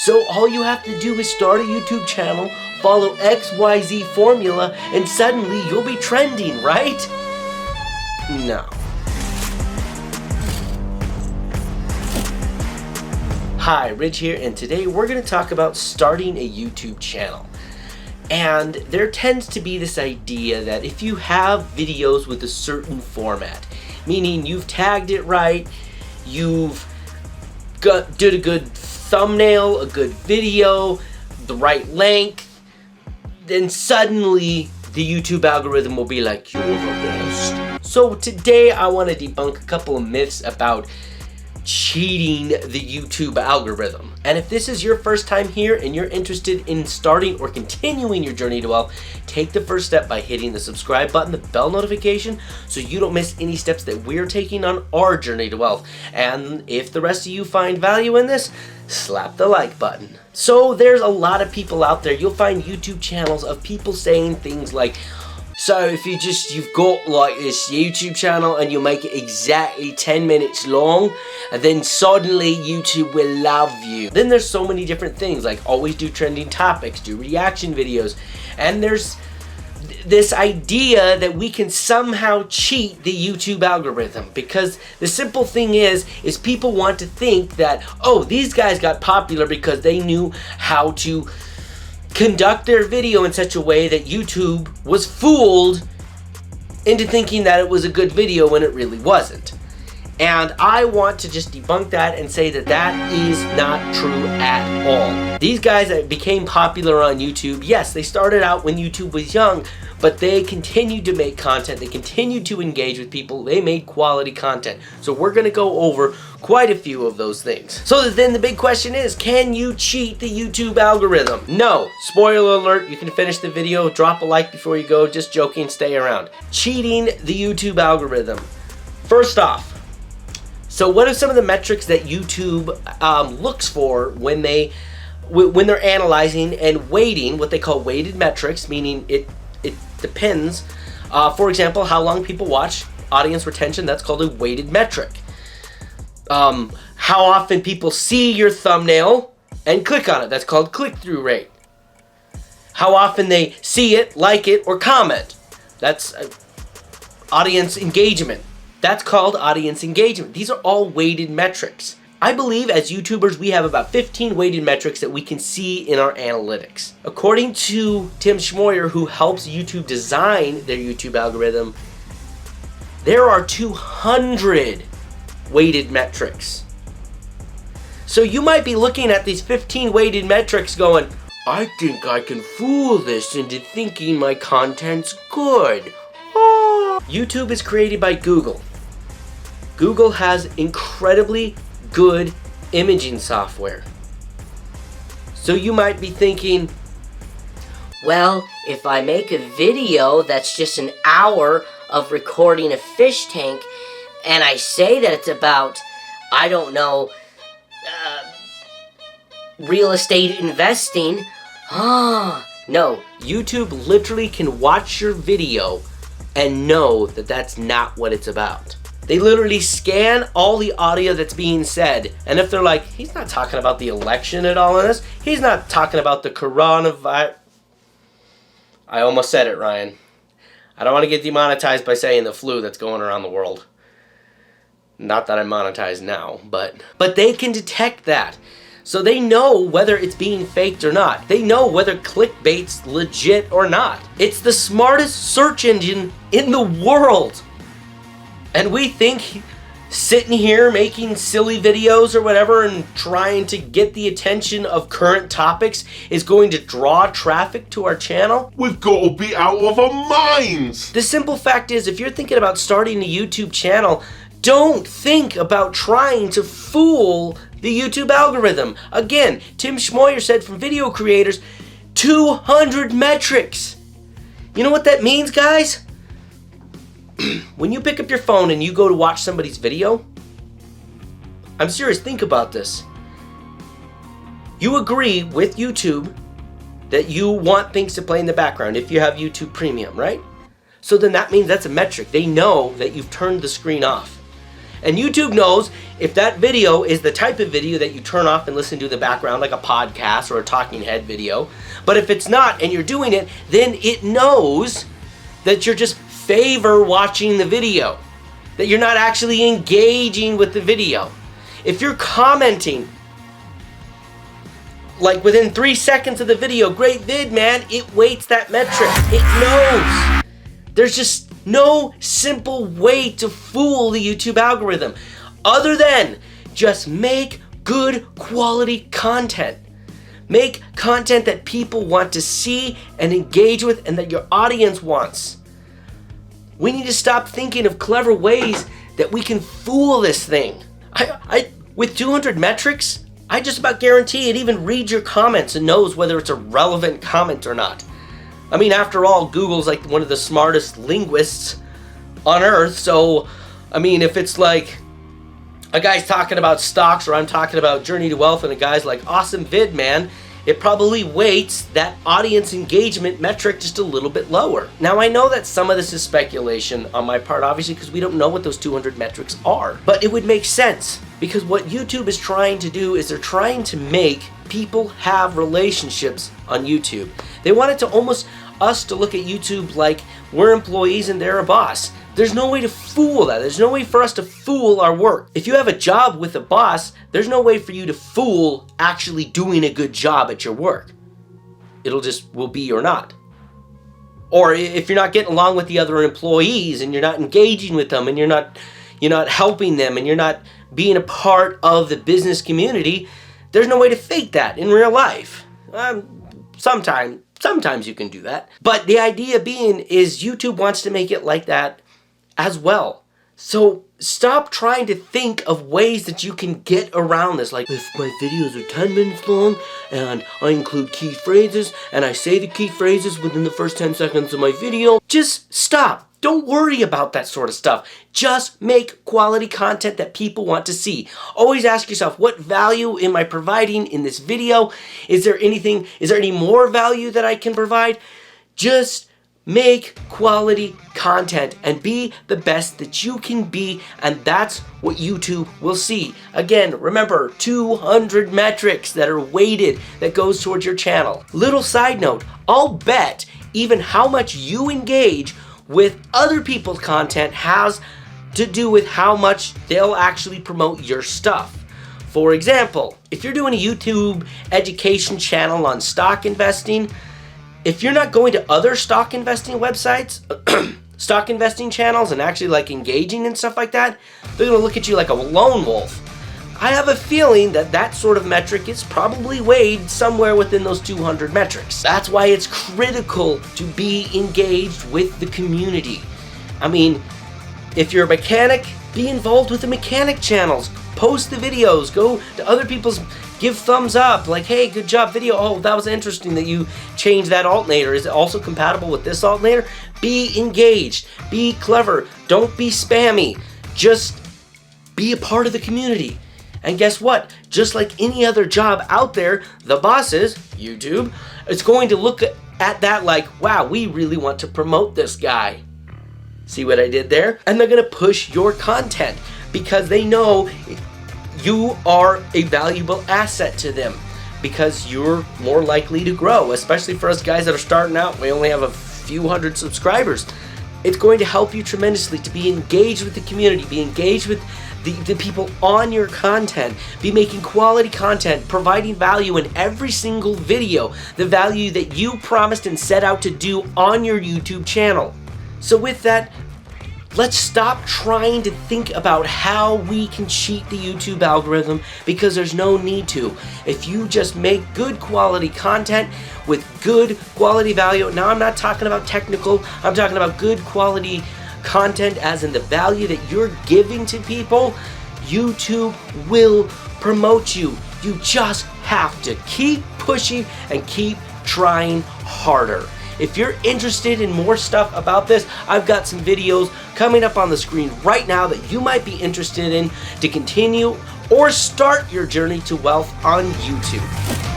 So all you have to do is start a YouTube channel, follow XYZ formula, and suddenly you'll be trending, right? No. Hi, Ridge here, and today we're going to talk about starting a YouTube channel. And there tends to be this idea that if you have videos with a certain format, meaning you've tagged it right, you've did a good thumbnail, a good video, the right length, then suddenly the YouTube algorithm will be like, you're the best. So today I want to debunk a couple of myths about cheating the YouTube algorithm. And if this is your first time here and you're interested in starting or continuing your journey to wealth, take the first step by hitting the subscribe button, the bell notification, so you don't miss any steps that we're taking on our journey to wealth. And if the rest of you find value in this, slap the like button. So there's a lot of people out there. You'll find YouTube channels of people saying things like, so if you've got like this YouTube channel and you make it exactly 10 minutes long, and then suddenly YouTube will love you. Then there's so many different things, like always do trending topics, do reaction videos, and there's this idea that we can somehow cheat the YouTube algorithm, because the simple thing is people want to think that, oh, these guys got popular because they knew how to conduct their video in such a way that YouTube was fooled into thinking that it was a good video when it really wasn't. And I want to just debunk that and say that that is not true at all. These guys that became popular on YouTube, yes, they started out when YouTube was young, but they continued to make content, they continued to engage with people, they made quality content. So we're gonna go over quite a few of those things. So then the big question is, can you cheat the YouTube algorithm? No. Spoiler alert, you can finish the video, drop a like before you go, just joking, stay around. Cheating the YouTube algorithm. First off, so what are some of the metrics that YouTube looks for when they're analyzing and weighting, what they call weighted metrics, meaning it depends. For example, how long people watch, audience retention, that's called a weighted metric. How often people see your thumbnail and click on it, that's called click-through rate. How often they see it, like it, or comment, that's audience engagement. That's called audience engagement. These are all weighted metrics. I believe as YouTubers we have about 15 weighted metrics that we can see in our analytics. According to Tim Schmoyer, who helps YouTube design their YouTube algorithm, there are 200 weighted metrics. So you might be looking at these 15 weighted metrics going, I think I can fool this into thinking my content's good. Oh. YouTube is created by Google. Google has incredibly good imaging software. So you might be thinking, well, if I make a video that's just an hour of recording a fish tank and I say that it's about, I don't know, real estate investing, no, YouTube literally can watch your video and know that that's not what it's about. They literally scan all the audio that's being said, and if they're like, he's not talking about the election at all in this, he's not talking about the coronavirus. I almost said it, Ryan. I don't want to get demonetized by saying the flu that's going around the world. Not that I'm monetized now, but they can detect that. So they know whether it's being faked or not. They know whether clickbait's legit or not. It's the smartest search engine in the world. And we think sitting here making silly videos or whatever and trying to get the attention of current topics is going to draw traffic to our channel? We've got to be out of our minds! The simple fact is, if you're thinking about starting a YouTube channel, don't think about trying to fool the YouTube algorithm. Again, Tim Schmoyer said from video creators, 200 metrics. You know what that means, guys? When you pick up your phone and you go to watch somebody's video, I'm serious, think about this. You agree with YouTube that you want things to play in the background if you have YouTube Premium, right? So then that means that's a metric. They know that you've turned the screen off. And YouTube knows if that video is the type of video that you turn off and listen to in the background, like a podcast or a talking head video. But if it's not and you're doing it, then it knows that you're just favor watching the video, that you're not actually engaging with the video. If you're commenting like within 3 seconds of the video, great vid, man, it weights that metric. It knows. There's just no simple way to fool the YouTube algorithm other than just make good quality content. Make content that people want to see and engage with and that your audience wants. We need to stop thinking of clever ways that we can fool this thing. With 200 metrics, I just about guarantee it even reads your comments and knows whether it's a relevant comment or not. I mean, after all, Google's like one of the smartest linguists on earth, so, I mean, if it's like a guy's talking about stocks or I'm talking about Journey to Wealth and a guy's like, awesome vid, man, it probably weights that audience engagement metric just a little bit lower. Now, I know that some of this is speculation on my part, obviously, because we don't know what those 200 metrics are, but it would make sense because what YouTube is trying to do is they're trying to make people have relationships on YouTube. They want it to almost us to look at YouTube like we're employees and they're a boss. There's no way to fool that. There's no way for us to fool our work. If you have a job with a boss, there's no way for you to fool actually doing a good job at your work. It'll just will be or not. Or if you're not getting along with the other employees and you're not engaging with them and you're not helping them and you're not being a part of the business community, there's no way to fake that in real life. Sometimes you can do that. But the idea being is YouTube wants to make it like that as well. So stop trying to think of ways that you can get around this. Like, if my videos are 10 minutes long and I include key phrases and I say the key phrases within the first 10 seconds of my video, just stop. Don't worry about that sort of stuff. Just make quality content that people want to see. Always ask yourself, what value am I providing in this video? Is there any more value that I can provide? Just make quality content and be the best that you can be, and that's what YouTube will see. Again, remember, 200 metrics that are weighted that goes towards your channel. Little side note, I'll bet even how much you engage with other people's content has to do with how much they'll actually promote your stuff. For example, if you're doing a YouTube education channel on stock investing, if you're not going to other stock investing websites, stock investing channels, and actually like engaging and stuff like that, they're gonna look at you like a lone wolf. I have a feeling that that sort of metric is probably weighed somewhere within those 200 metrics. That's why it's critical to be engaged with the community. I mean, if you're a mechanic, be involved with the mechanic channels. Post the videos, go to other people's, give thumbs up, like, hey, good job video. Oh, that was interesting that you changed that alternator. Is it also compatible with this alternator? Be engaged, be clever, don't be spammy. Just be a part of the community. And guess what? Just like any other job out there, the bosses, YouTube, is going to look at that like, wow, we really want to promote this guy. See what I did there? And they're going to push your content because they know you are a valuable asset to them because you're more likely to grow, especially for us guys that are starting out. We only have a few hundred subscribers. It's going to help you tremendously to be engaged with the community, be engaged with the people on your content, be making quality content, providing value in every single video, the value that you promised and set out to do on your YouTube channel. So with that, let's stop trying to think about how we can cheat the YouTube algorithm because there's no need to. If you just make good quality content with good quality value, now I'm not talking about technical, I'm talking about good quality content as in the value that you're giving to people, YouTube will promote you. You just have to keep pushing and keep trying harder. If you're interested in more stuff about this, I've got some videos coming up on the screen right now that you might be interested in to continue or start your journey to wealth on YouTube.